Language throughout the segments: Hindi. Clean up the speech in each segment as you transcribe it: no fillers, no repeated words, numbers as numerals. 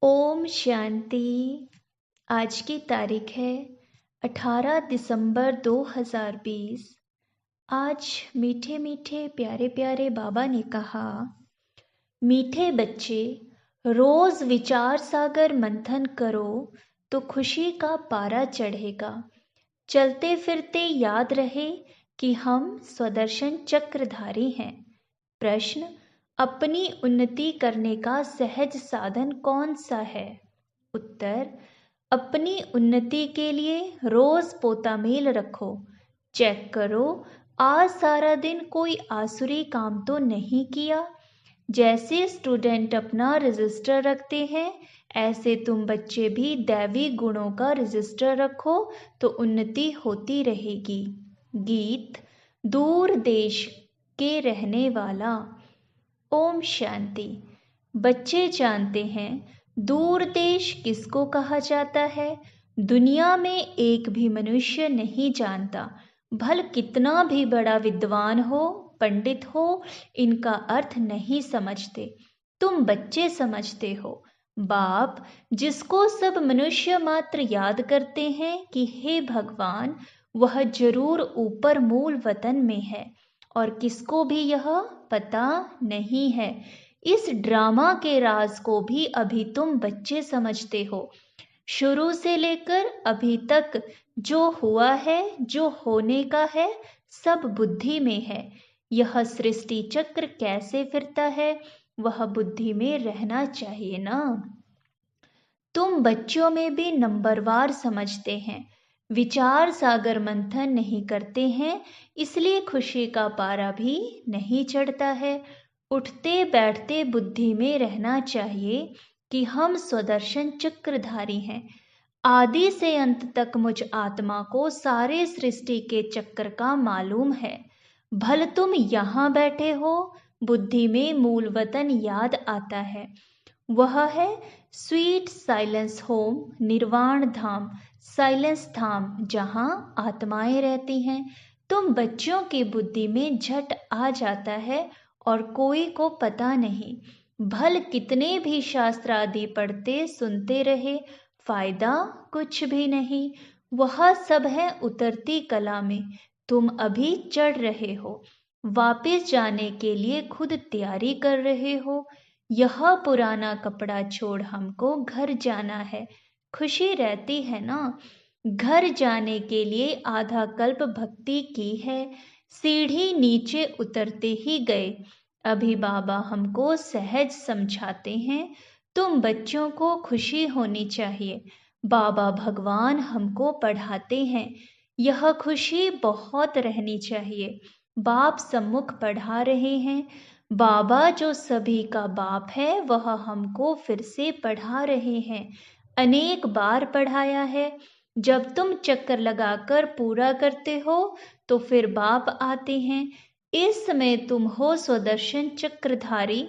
ओम शांति। आज की तारीख है 18 दिसंबर 2020। आज मीठे मीठे प्यारे प्यारे बाबा ने कहा, मीठे बच्चे, रोज विचार सागर मंथन करो तो खुशी का पारा चढ़ेगा। चलते फिरते याद रहे कि हम स्वदर्शन चक्रधारी हैं। प्रश्न, अपनी उन्नति करने का सहज साधन कौन सा है? उत्तर, अपनी उन्नति के लिए रोज पोता मेल रखो। चेक करो आज सारा दिन कोई आसुरी काम तो नहीं किया। जैसे स्टूडेंट अपना रजिस्टर रखते हैं, ऐसे तुम बच्चे भी दैवी गुणों का रजिस्टर रखो तो उन्नति होती रहेगी। गीत, दूर देश के रहने वाला। ओम शांति। बच्चे जानते हैं दूर देश किसको कहा जाता है? दुनिया में एक भी मनुष्य नहीं जानता। भल कितना भी बड़ा विद्वान हो, पंडित हो, इनका अर्थ नहीं समझते। तुम बच्चे समझते हो। बाप, जिसको सब मनुष्य मात्र याद करते हैं कि हे भगवान, वह जरूर ऊपर मूल वतन में है और किसको भी यह पता नहीं है। इस ड्रामा के राज को भी अभी तुम बच्चे समझते हो। शुरू से लेकर अभी तक जो हुआ है, जो होने का है, सब बुद्धि में है। यह सृष्टि चक्र कैसे फिरता है, वह बुद्धि में रहना चाहिए ना। तुम बच्चों में भी नंबरवार समझते हैं। विचार सागर मंथन नहीं करते हैं, इसलिए खुशी का पारा भी नहीं चढ़ता है। उठते बैठते बुद्धि में रहना चाहिए कि हम स्वदर्शन चक्रधारी हैं। आदि से अंत तक मुझ आत्मा को सारे सृष्टि के चक्र का मालूम है। भल तुम यहाँ बैठे हो, बुद्धि में मूल वतन याद आता है। वह है स्वीट साइलेंस होम, निर्वाण धाम, साइलेंस धाम, जहाँ आत्माएं रहती हैं। तुम बच्चों की बुद्धि में झट आ जाता है और कोई को पता नहीं। भल कितने भी शास्त्र आदि पढ़ते सुनते रहे, फायदा कुछ भी नहीं। वह सब है उतरती कला में, तुम अभी चढ़ रहे हो। वापस जाने के लिए खुद तैयारी कर रहे हो। यह पुराना कपड़ा छोड़ हमको घर जाना है। खुशी रहती है ना। घर जाने के लिए आधा कल्प भक्ति की है। सीढ़ी नीचे उतरते ही गए। अभी बाबा हमको सहज समझाते हैं। तुम बच्चों को खुशी होनी चाहिए। बाबा भगवान हमको पढ़ाते हैं। यह खुशी बहुत रहनी चाहिए। बाप सम्मुख पढ़ा रहे हैं। बाबा जो सभी का बाप है, वह हमको फिर से पढ़ा रहे हैं। अनेक बार पढ़ाया है। जब तुम चक्कर लगाकर पूरा करते हो तो फिर बाप आते हैं। इस समय तुम हो स्वदर्शन चक्रधारी।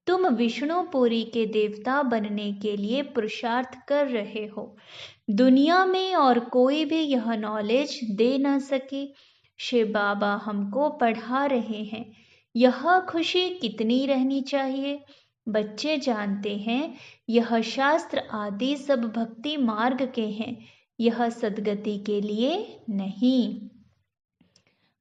तुम विष्णुपुरी के देवता बनने के लिए पुरुषार्थ कर रहे हो। दुनिया में और कोई भी यह नॉलेज दे न सके। शिव बाबा हमको पढ़ा रहे हैं। यह खुशी कितनी रहनी चाहिए? बच्चे जानते हैं यह शास्त्र आदि सब भक्ति मार्ग के हैं, यह सदगति के लिए नहीं।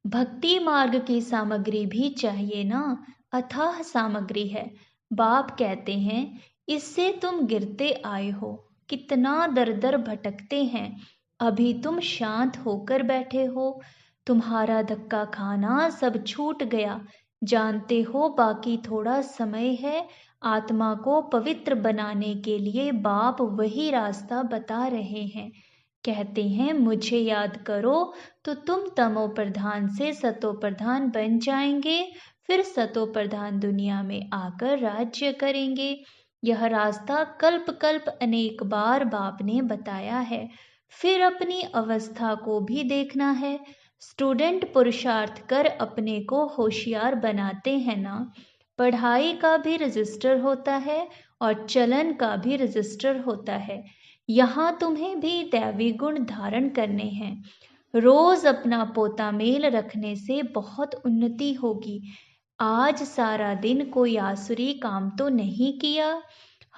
भक्ति मार्ग की सामग्री भी चाहिए ना, अथाह सामग्री है। बाप कहते हैं इससे तुम गिरते आए हो, कितना दर दर भटकते हैं। अभी तुम शांत होकर बैठे हो। तुम्हारा धक्का खाना सब छूट गया। जानते हो बाकी थोड़ा समय है। आत्मा को पवित्र बनाने के लिए बाप वही रास्ता बता रहे हैं। कहते हैं मुझे याद करो तो तुम तमो प्रधान से सतो प्रधान बन जाएंगे। फिर सतो प्रधान दुनिया में आकर राज्य करेंगे। यह रास्ता कल्प कल्प अनेक बार बाप ने बताया है। फिर अपनी अवस्था को भी देखना है। स्टूडेंट पुरुषार्थ कर अपने को होशियार बनाते हैं ना। पढ़ाई का भी रजिस्टर होता है और चलन का भी रजिस्टर होता है। यहाँ तुम्हें भी दैवी गुण धारण करने हैं। रोज अपना पोता मेल रखने से बहुत उन्नति होगी। आज सारा दिन कोई आसुरी काम तो नहीं किया।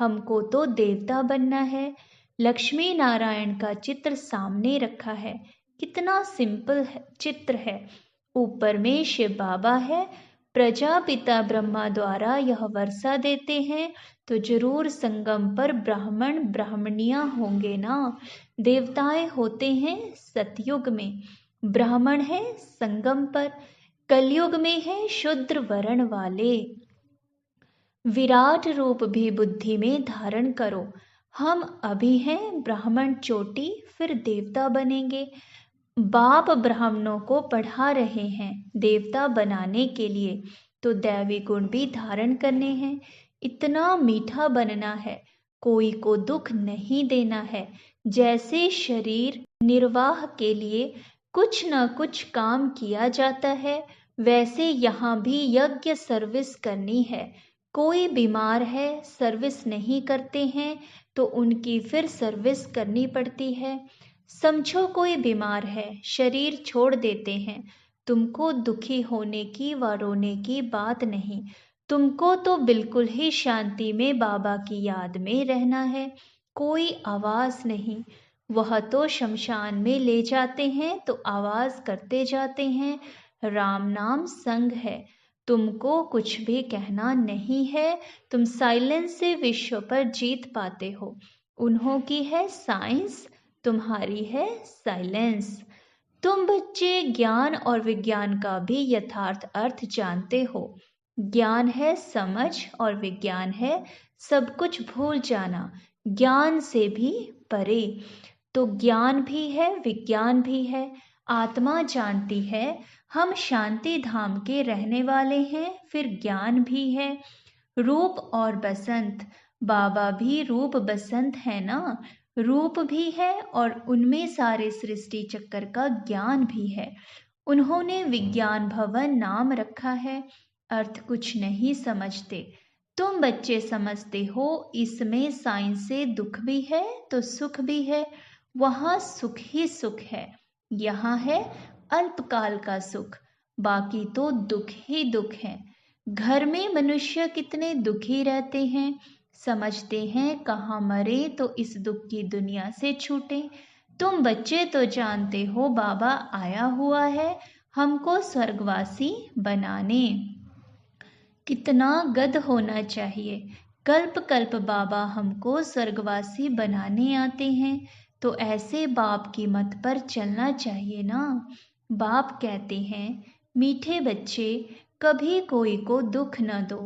हमको तो देवता बनना है। लक्ष्मी नारायण का चित्र सामने रखा है। कितना सिंपल चित्र है। ऊपर में शिव बाबा है। प्रजापिता ब्रह्मा द्वारा यह वर्षा देते हैं, तो जरूर संगम पर ब्राह्मण ब्राह्मणियां होंगे ना। देवताएं होते हैं सतयुग में, ब्राह्मण है संगम पर, कलयुग में है शूद्र वर्ण वाले। विराट रूप भी बुद्धि में धारण करो। हम अभी हैं ब्राह्मण चोटी, फिर देवता बनेंगे। बाप ब्राह्मणों को पढ़ा रहे हैं देवता बनाने के लिए, तो दैवी गुण भी धारण करने हैं। इतना मीठा बनना है, कोई को दुख नहीं देना है। जैसे शरीर निर्वाह के लिए कुछ न कुछ काम किया जाता है, वैसे यहाँ भी यज्ञ सर्विस करनी है। कोई बीमार है, सर्विस नहीं करते हैं, तो उनकी फिर सर्विस करनी पड़ती है। समझो कोई बीमार है, शरीर छोड़ देते हैं, तुमको दुखी होने की व रोने की बात नहीं। तुमको तो बिल्कुल ही शांति में बाबा की याद में रहना है। कोई आवाज नहीं। वह तो शमशान में ले जाते हैं तो आवाज करते जाते हैं। राम नाम संग है। तुमको कुछ भी कहना नहीं है। तुम साइलेंस से विश्व पर जीत पाते हो। उन्हों की है साइंस, तुम्हारी है साइलेंस। तुम बच्चे ज्ञान और विज्ञान का भी यथार्थ अर्थ जानते हो। ज्ञान है समझ और विज्ञान है सब कुछ भूल जाना, ज्ञान से भी परे। तो ज्ञान भी है विज्ञान भी है। आत्मा जानती है हम शांति धाम के रहने वाले हैं, फिर ज्ञान भी है। रूप और बसंत, बाबा भी रूप बसंत है ना। रूप भी है और उनमें सारे सृष्टि चक्कर का ज्ञान भी है। उन्होंने विज्ञान भवन नाम रखा है। अर्थ कुछ नहीं समझते। तुम बच्चे समझते हो इसमें साइंस से दुख भी है तो सुख भी है। वहाँ सुख ही सुख है, यहाँ है अल्पकाल का सुख, बाकी तो दुख ही दुख है। घर में मनुष्य कितने दुखी रहते हैं, समझते हैं कहाँ मरे तो इस दुख की दुनिया से छूटे। तुम बच्चे तो जानते हो बाबा आया हुआ है हमको स्वर्गवासी बनाने। कितना गध होना चाहिए। कल्प कल्प बाबा हमको स्वर्गवासी बनाने आते हैं, तो ऐसे बाप की मत पर चलना चाहिए ना। बाप कहते हैं मीठे बच्चे कभी कोई को दुख न दो,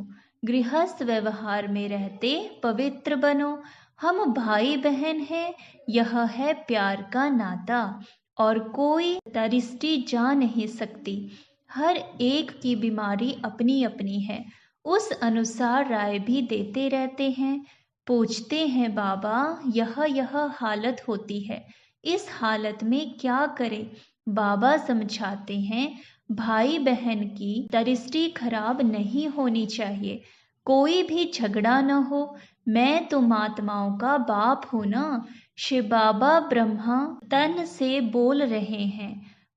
गृहस्थ व्यवहार में रहते पवित्र बनो। हम भाई बहन हैं, यह है प्यार का नाता, और कोई दरिष्टि जा नहीं सकती। हर एक की बीमारी अपनी अपनी है, उस अनुसार राय भी देते रहते हैं। पूछते हैं बाबा यह हालत होती है, इस हालत में क्या करें। बाबा समझाते हैं भाई बहन की दृष्टि खराब नहीं होनी चाहिए, कोई भी झगड़ा न हो। मैं तो महात्माओं का बाप हूँ ना। शिव बाबा ब्रह्मा तन से बोल रहे हैं।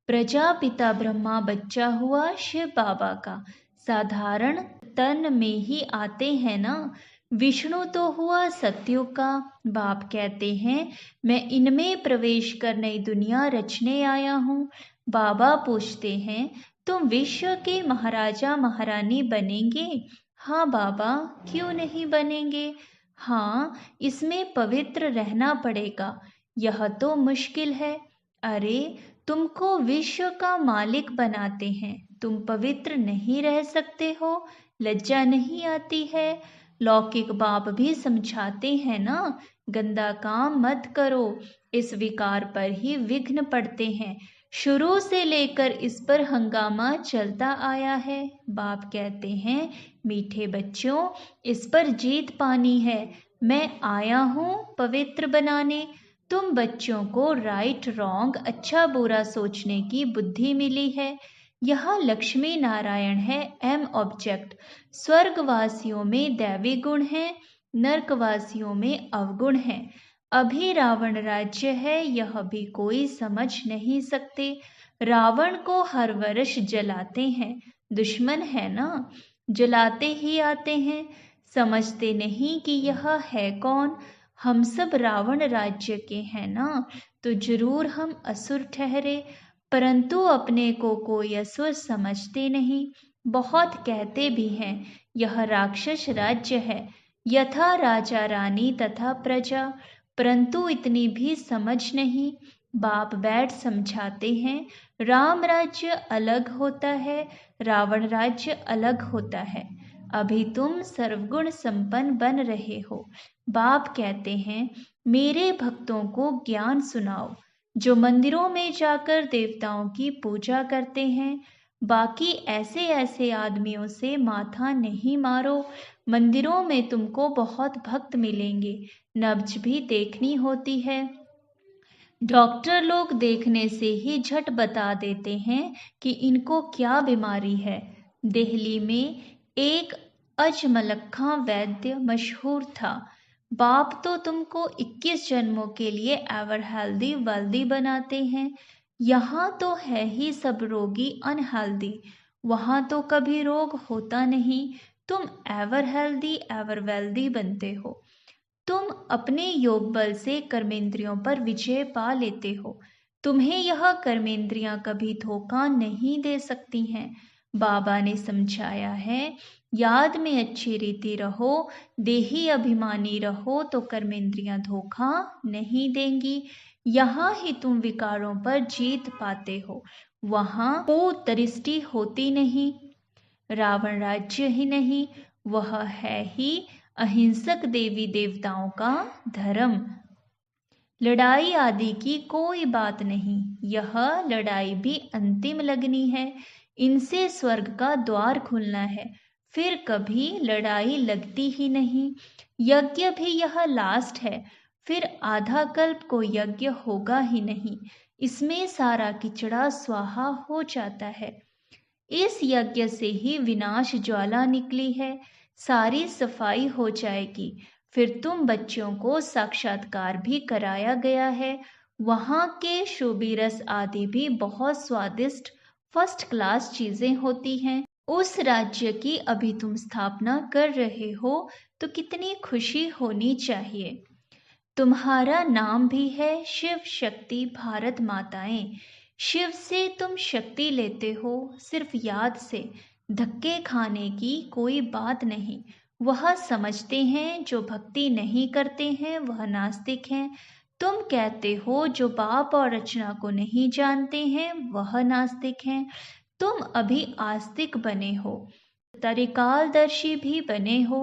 प्रजापिता ब्रह्मा बच्चा हुआ शिव बाबा का, साधारण तन में ही आते हैं ना। विष्णु तो हुआ सत्युग का। बाप कहते हैं मैं इनमें प्रवेश कर नई दुनिया रचने आया हूँ। बाबा पूछते हैं तुम विश्व के महाराजा महारानी बनेंगे। हाँ बाबा, क्यों नहीं बनेंगे। हाँ, इसमें पवित्र रहना पड़ेगा, यह तो मुश्किल है। अरे तुमको विश्व का मालिक बनाते हैं, तुम पवित्र नहीं रह सकते हो, लज्जा नहीं आती है। लौकिक बाप भी समझाते हैं ना, गंदा काम मत करो, इस विकार पर ही विघ्न पड़ते हैं। शुरू से लेकर इस पर हंगामा चलता आया है। बाप कहते हैं मीठे बच्चों, इस पर जीत पानी है। मैं आया हूँ पवित्र बनाने। तुम बच्चों को राइट रॉन्ग अच्छा बुरा सोचने की बुद्धि मिली है। यह लक्ष्मी नारायण है एम ऑब्जेक्ट। स्वर्गवासियों में दैवी गुण है, नरकवासियों में अवगुण है। अभी रावण राज्य है, यह भी कोई समझ नहीं सकते। रावण को हर वर्ष जलाते हैं, दुश्मन है ना, जलाते ही आते हैं। समझते नहीं कि यह है कौन। हम सब रावण राज्य के हैं ना, तो जरूर हम असुर ठहरे, परंतु अपने को कोई असुर समझते नहीं। बहुत कहते भी हैं यह राक्षस राज्य है, यथा राजा रानी तथा प्रजा, परंतु इतनी भी समझ नहीं। बाप बैठ समझाते हैं, राम राज्य अलग होता है, रावण राज्य अलग होता है। अभी तुम सर्वगुण संपन्न बन रहे हो। बाप कहते हैं, मेरे भक्तों को ज्ञान सुनाओ, जो मंदिरों में जाकर देवताओं की पूजा करते हैं। बाकी ऐसे ऐसे आदमियों से माथा नहीं मारो। मंदिरों में तुमको बहुत भक्त मिलेंगे, नब्ज भी देखनी होती है। डॉक्टर लोग देखने से ही झट बता देते हैं कि इनको क्या बीमारी है। दिल्ली में एक अजमलखा वैद्य मशहूर था। बाप तो तुमको 21 जन्मों के लिए एवर हेल्दी वेल्दी बनाते हैं। यहाँ तो है ही सब रोगी अनहेल्दी, वहाँ तो कभी रोग होता नहीं, तुम एवर हेल्दी एवर वेल्दी बनते हो। तुम अपने योग बल से कर्मेंद्रियों पर विजय पा लेते हो। तुम्हें यह कर्मेंद्रियां कभी धोखा नहीं दे सकती हैं। बाबा ने समझाया है, याद में अच्छी रीति रहो, देही अभिमानी रहो तो कर्मेंद्रियां धोखा नहीं देंगी। यहाँ ही तुम विकारों पर जीत पाते हो, वहाँ को दृष्टि होती नहीं। रावण राज्य ही नहीं, वह है ही अहिंसक देवी देवताओं का धर्म। लड़ाई आदि की कोई बात नहीं, यह लड़ाई भी अंतिम लगनी है। इनसे स्वर्ग का द्वार खुलना है, फिर कभी लड़ाई लगती ही नहीं। यज्ञ भी यह लास्ट है, फिर आधा कल्प को यज्ञ होगा ही नहीं। इसमें सारा किचड़ा स्वाहा हो जाता है। इस यज्ञ से ही विनाश ज्वाला निकली है, सारी सफाई हो जाएगी। फिर तुम बच्चों को साक्षात्कार भी कराया गया है। वहाँ के शोभी रस आदि भी बहुत स्वादिष्ट फर्स्ट क्लास चीजें होती हैं। उस राज्य की अभी तुम स्थापना कर रहे हो, तो कितनी खुशी होनी चाहिए। तुम्हारा नाम भी है शिव शक्ति भारत माताएं। शिव से तुम शक्ति लेते हो, सिर्फ याद से। धक्के खाने की कोई बात नहीं। वह समझते हैं, जो भक्ति नहीं करते हैं वह नास्तिक हैं। तुम कहते हो जो बाप और रचना को नहीं जानते हैं वह नास्तिक हैं। तुम अभी आस्तिक बने हो, त्रिकालदर्शी भी बने हो,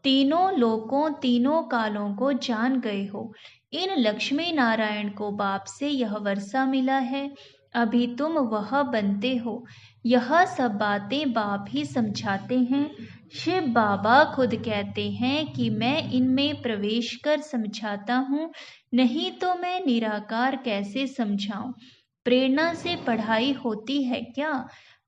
तीनों लोकों तीनों कालों को जान गए हो। इन लक्ष्मी नारायण को बाप से यह वर्षा मिला है, अभी तुम वह बनते हो। यह सब बातें बाप ही समझाते हैं। शिव बाबा खुद कहते हैं कि मैं इनमें प्रवेश कर समझाता हूँ, नहीं तो मैं निराकार कैसे समझाऊं। प्रेरणा से पढ़ाई होती है क्या?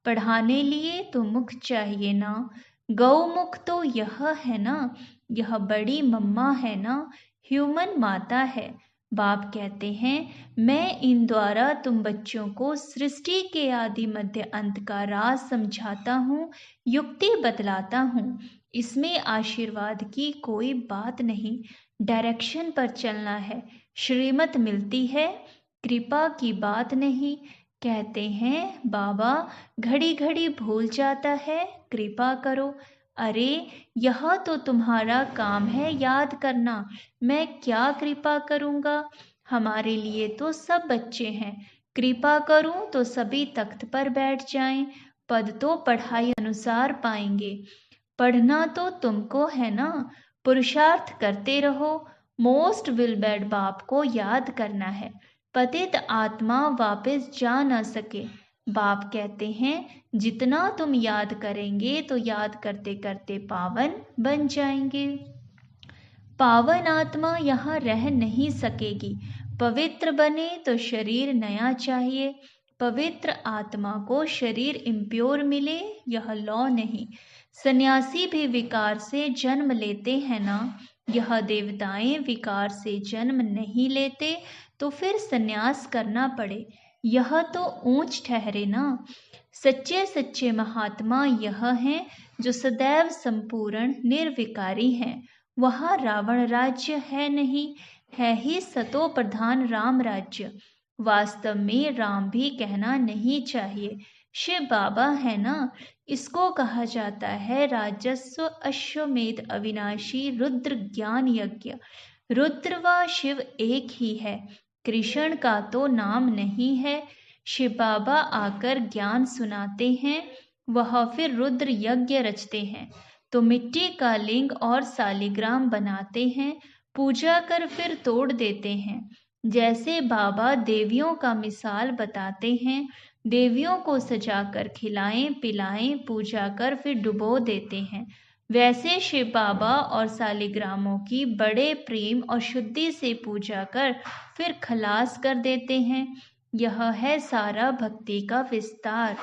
पढ़ाने लिए तो मुख चाहिए ना। गौमुख तो यह है ना, यह बड़ी मम्मा है ना, ह्यूमन माता है। बाप कहते हैं, मैं इन द्वारा तुम बच्चों को सृष्टि के आदि मध्य अंत का राज समझाता हूँ, युक्ति बतलाता हूँ। इसमें आशीर्वाद की कोई बात नहीं, डायरेक्शन पर चलना है। श्रीमत मिलती है, कृपा की बात नहीं। कहते हैं बाबा घड़ी घड़ी भूल जाता है, कृपा करो। अरे यह तो तुम्हारा काम है याद करना, मैं क्या कृपा करूँगा। हमारे लिए तो सब बच्चे हैं, कृपा करूँ तो सभी तख्त पर बैठ जाएं। पद तो पढ़ाई अनुसार पाएंगे। पढ़ना तो तुमको है ना, पुरुषार्थ करते रहो। मोस्ट विल बेड बाप को याद करना है, पतित आत्मा वापस जा न सके। बाप कहते हैं, जितना तुम याद करेंगे तो याद करते करते पावन बन जाएंगे। पावन आत्मा यहाँ रह नहीं सकेगी। पवित्र बने तो शरीर नया चाहिए। पवित्र आत्मा को शरीर इम्प्योर मिले, यह लॉ नहीं। सन्यासी भी विकार से जन्म लेते हैं ना, यह देवताएं विकार से जन्म नहीं लेते, तो फिर सन्यास करना पड़े, यह तो ऊंच ठहरे ना। सच्चे सच्चे महात्मा यह हैं जो सदैव संपूर्ण निर्विकारी हैं। वहाँ रावण राज्य है नहीं, है ही सतो प्रधान राम राज्य। वास्तव में राम भी कहना नहीं चाहिए, शिव बाबा है ना। इसको कहा जाता है राजस्व अश्वमेध अविनाशी रुद्र ज्ञान यज्ञ। रुद्र व शिव एक ही है, कृष्ण का तो नाम नहीं है। शिव बाबा आकर ज्ञान सुनाते हैं, वह फिर रुद्र यज्ञ रचते हैं। तो मिट्टी का लिंग और सालिग्राम बनाते हैं, पूजा कर फिर तोड़ देते हैं। जैसे बाबा देवियों का मिसाल बताते हैं, देवियों को सजाकर खिलाएं पिलाएं, पूजा कर फिर डुबो देते हैं। वैसे शिव बाबा और सालिग्रामों की बड़े प्रेम और शुद्धि से पूजा कर फिर खलास कर देते हैं। यह है सारा भक्ति का विस्तार।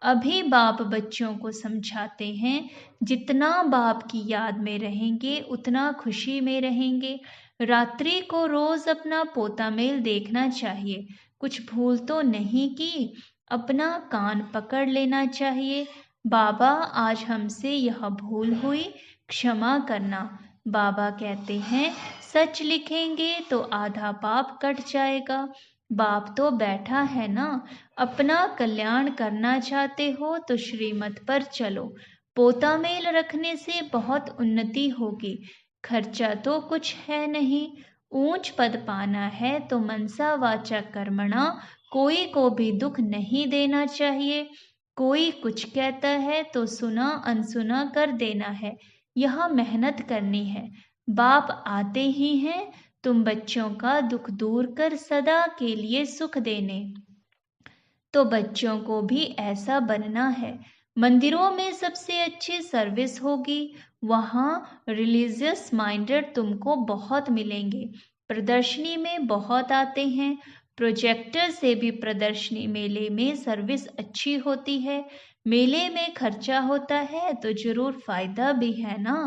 अभी बाप बच्चों को समझाते हैं, जितना बाप की याद में रहेंगे उतना खुशी में रहेंगे। रात्रि को रोज अपना पोता मेल देखना चाहिए। कुछ भूल तो नहीं की, अपना कान पकड़ लेना चाहिए। बाबा आज हमसे यह भूल हुई, क्षमा करना। बाबा कहते हैं सच लिखेंगे तो आधा पाप कट जाएगा। बाप तो बैठा है ना, अपना कल्याण करना चाहते हो तो श्रीमत पर चलो। पोता मेल रखने से बहुत उन्नति होगी, खर्चा तो कुछ है नहीं। ऊंच पद पाना है तो मनसा वाचा कर्मणा कोई को भी दुख नहीं देना चाहिए। कोई कुछ कहता है तो सुना अनसुना कर देना है, यह मेहनत करनी है। बाप आते ही हैं तुम बच्चों का दुख दूर कर सदा के लिए सुख देने। तो बच्चों को भी ऐसा बनना है। मंदिरों में सबसे अच्छी सर्विस होगी, वहाँ रिलीजियस माइंडेड तुमको बहुत मिलेंगे। प्रदर्शनी में बहुत आते हैं, प्रोजेक्टर से भी प्रदर्शनी मेले में सर्विस अच्छी होती है। मेले में खर्चा होता है तो जरूर फायदा भी है ना।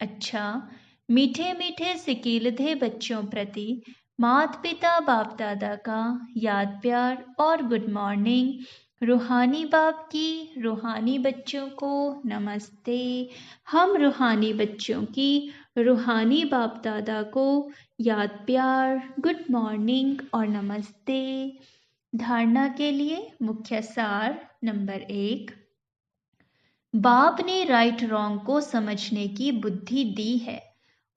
अच्छा, मीठे मीठे सिकीलधे बच्चों प्रति माता पिता बाप दादा का याद प्यार और गुड मॉर्निंग। रूहानी बाप की रूहानी बच्चों को नमस्ते। हम रूहानी बच्चों की रूहानी बाप दादा को याद प्यार, गुड मॉर्निंग और नमस्ते। धारणा के लिए मुख्य सार नंबर 1, बाप ने राइट रॉन्ग को समझने की बुद्धि दी है।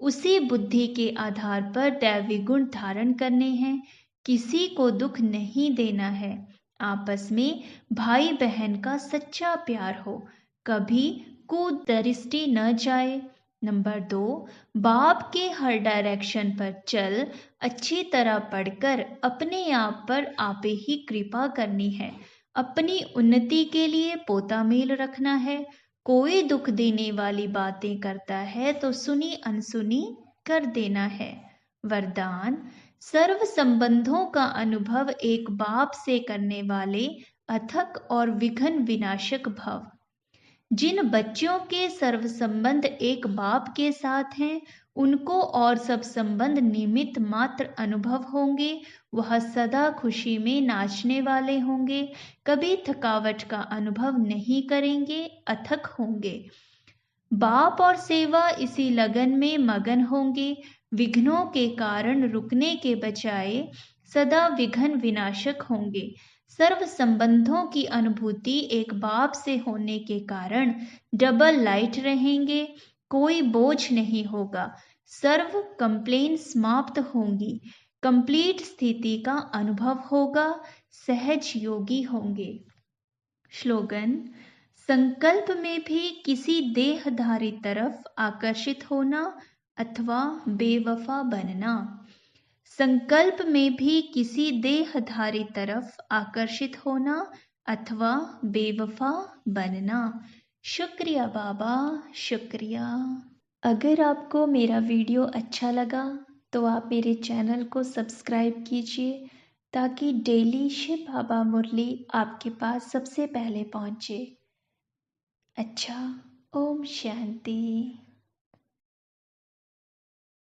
उसी बुद्धि के आधार पर दैवी गुण धारण करने हैं। किसी को दुख नहीं देना है। आपस में भाई बहन का सच्चा प्यार हो, कभी कुदृष्टि न जाए। नंबर 2, बाप के हर डायरेक्शन पर चल, अच्छी तरह पढ़कर अपने आप पर आपे ही कृपा करनी है। अपनी उन्नति के लिए पोता मेल रखना है। कोई दुख देने वाली बातें करता है तो सुनी अनसुनी कर देना है। वरदान, सर्व संबंधों का अनुभव एक बाप से करने वाले अथक और विघ्न विनाशक भव। जिन बच्चों के सर्व संबंध एक बाप के साथ हैं, उनको और सब संबंध निमित्त मात्र अनुभव होंगे। वह सदा खुशी में नाचने वाले होंगे, कभी थकावट का अनुभव नहीं करेंगे, अथक होंगे। बाप और सेवा इसी लगन में मगन होंगे। विघ्नों के कारण रुकने के बजाय सदा विघ्न विनाशक होंगे। सर्व संबंधों की अनुभूति एक बाप से होने के कारण डबल लाइट रहेंगे, कोई बोझ नहीं होगा। सर्व कंप्लेन समाप्त होंगी, कंप्लीट स्थिति का अनुभव होगा, सहज योगी होंगे। स्लोगन, संकल्प में भी किसी देहधारी तरफ आकर्षित होना अथवा बेवफा बनना। संकल्प में भी किसी देहधारी तरफ आकर्षित होना अथवा बेवफा बनना। शुक्रिया बाबा, शुक्रिया। अगर आपको मेरा वीडियो अच्छा लगा तो आप मेरे चैनल को सब्सक्राइब कीजिए, ताकि डेली शिव बाबा मुरली आपके पास सबसे पहले पहुंचे। अच्छा, ओम शांति।